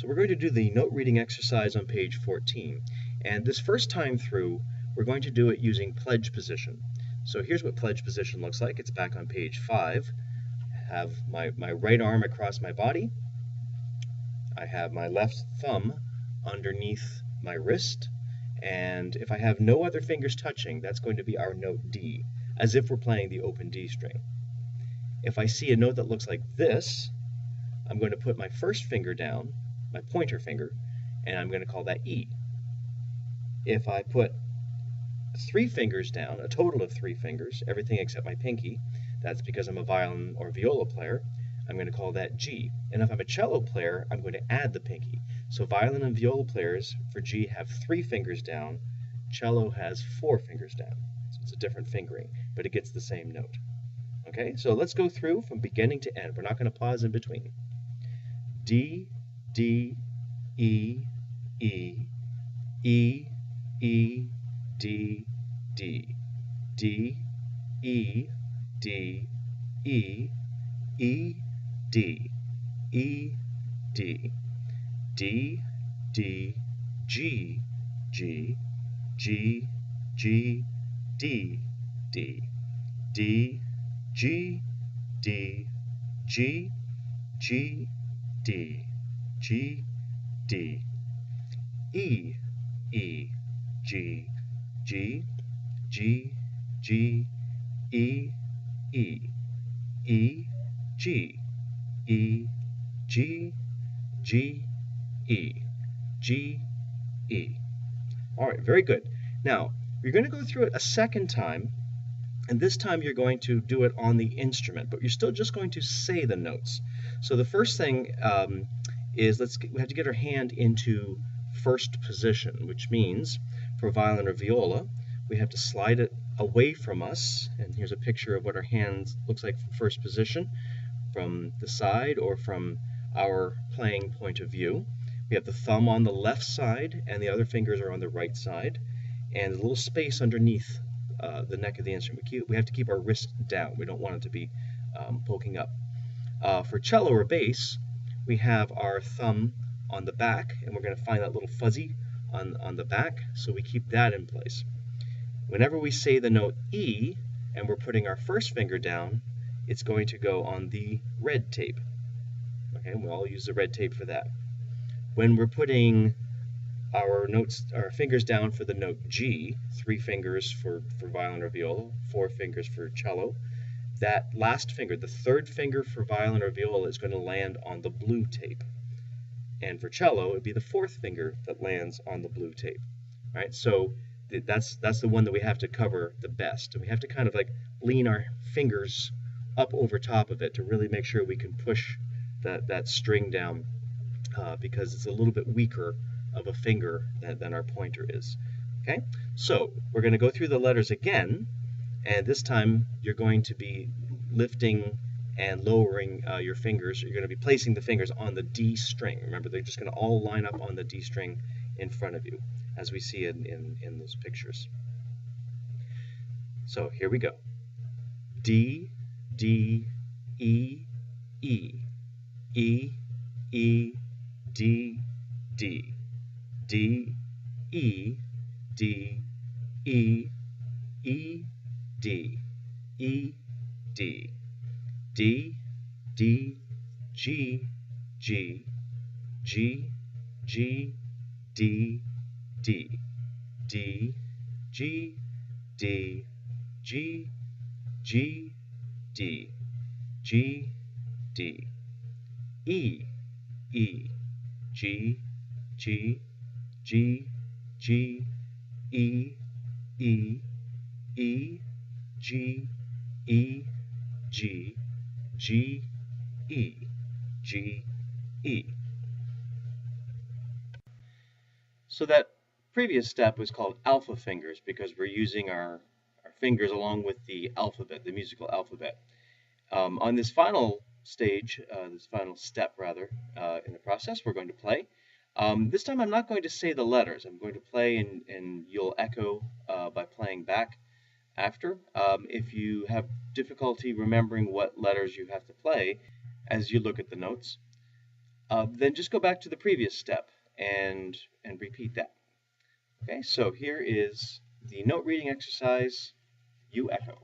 So we're going to do the note reading exercise on page 14. And this first time through, we're going to do it using pledge position. So here's what pledge position looks like. It's back on page 5. I have my right arm across my body. I have my left thumb underneath my wrist. And if I have no other fingers touching, that's going to be our note D, as if we're playing the open D string. If I see a note that looks like this, I'm going to put my first finger down, my pointer finger, and I'm going to call that E. If I put 3 fingers down, a total of 3 fingers, everything except my pinky, that's because I'm a violin or viola player, I'm going to call that G. And if I'm a cello player, I'm going to add the pinky. So violin and viola players for G have 3 fingers down, cello has 4 fingers down. So it's a different fingering, but it gets the same note. Okay, so let's go through from beginning to end. We're not going to pause in between. D, D, E, E, E, E, D, D, D, E, D, E, E, D, E, D, D, D, G, G, G, G, D, D, D, G, D, G, G, D, G, D, E, E, G, G, G, G, E, E, E, G, E, G, G, E, G, E. All right, very good. Now, you're going to go through it a second time, and this time you're going to do it on the instrument, but you're still just going to say the notes. So the first thing is we have to get our hand into first position, which means for violin or viola, we have to slide it away from us. And here's a picture of what our hand looks like from first position, from the side or from our playing point of view. We have the thumb on the left side and the other fingers are on the right side, and a little space underneath the neck of the instrument. We have to keep our wrist down. We don't want it to be poking up. For cello or bass, we have our thumb on the back, and we're going to find that little fuzzy on the back, so we keep that in place. Whenever we say the note E and we're putting our first finger down, it's going to go on the red tape. Okay, we'll all use the red tape for that. When we're putting our fingers down for the note G, 3 fingers for violin or viola, 4 fingers for cello, that last finger, the third finger for violin or viola, is going to land on the blue tape. And for cello, it would be the 4th finger that lands on the blue tape. All right, so that's the one that we have to cover the best. And we have to kind of like lean our fingers up over top of it to really make sure we can push that string down because it's a little bit weaker of a finger than our pointer is. Okay, so we're going to go through the letters again, and this time you're going to be lifting and lowering your fingers. You're going to be placing the fingers on the D string. Remember, they're just going to all line up on the D string in front of you, as we see in those pictures. So here we go. D, D, E, E, E, E, D, D, D, E, D, E, E, D, E, D, D, D, G, G, G, G, D, D, D, G, D, G, G, D, G, D, E, E, G, G, G, G, E, E, E, G, E, G, G, E, G, E. So that previous step was called alpha fingers because we're using our fingers along with the alphabet, the musical alphabet. On this final stage, this final step rather, in the process, we're going to play. This time I'm not going to say the letters. I'm going to play and you'll echo by playing back after. If you have difficulty remembering what letters you have to play as you look at the notes, then just go back to the previous step and repeat that. Okay, so here is the note reading exercise. You echo.